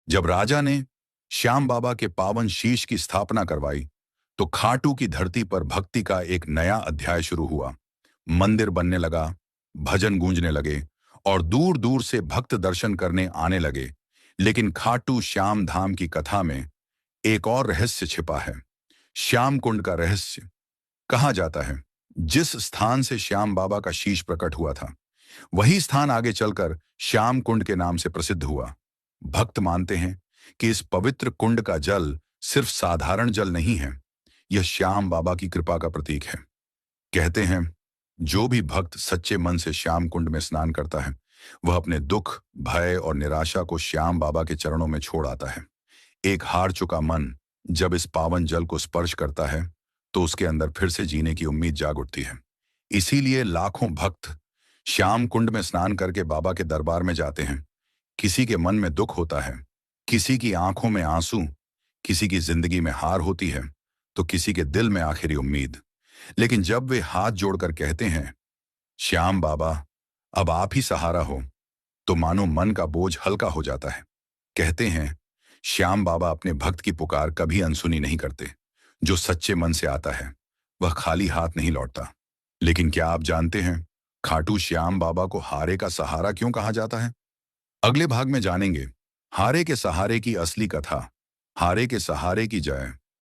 जब राजा ने श्याम बाबा के पावन शीश की स्थापना करवाई तो खाटू की धरती पर भक्ति का एक नया अध्याय शुरू हुआ। मंदिर बनने लगा, भजन गूंजने लगे और दूर दूर से भक्त दर्शन करने आने लगे। लेकिन खाटू श्याम धाम की कथा में एक और रहस्य छिपा है। श्याम कुंड का रहस्य। कहा जाता है जिस स्थान से श्याम बाबा का शीश प्रकट हुआ था वही स्थान आगे चलकर श्याम कुंड के नाम से प्रसिद्ध हुआ। भक्त मानते हैं कि इस पवित्र कुंड का जल सिर्फ साधारण जल नहीं है, यह श्याम बाबा की कृपा का प्रतीक है। कहते हैं जो भी भक्त सच्चे मन से श्याम कुंड में स्नान करता है वह अपने दुख, भय और निराशा को श्याम बाबा के चरणों में छोड़ आता है। एक हार चुका मन जब इस पावन जल को स्पर्श करता है तो उसके अंदर फिर से जीने की उम्मीद जाग उठती है। इसीलिए लाखों भक्त श्याम कुंड में स्नान करके बाबा के दरबार में जाते हैं। किसी के मन में दुख होता है, किसी की आंखों में आंसू, किसी की जिंदगी में हार होती है तो किसी के दिल में आखिरी उम्मीद। लेकिन जब वे हाथ जोड़कर कहते हैं श्याम बाबा अब आप ही सहारा हो, तो मानो मन का बोझ हल्का हो जाता है। कहते हैं श्याम बाबा अपने भक्त की पुकार कभी अनसुनी नहीं करते। जो सच्चे मन से आता है वह खाली हाथ नहीं लौटता। लेकिन क्या आप जानते हैं खाटू श्याम बाबा को हारे का सहारा क्यों कहा जाता है? अगले भाग में जानेंगे हारे के सहारे की असली कथा। हारे के सहारे की जय।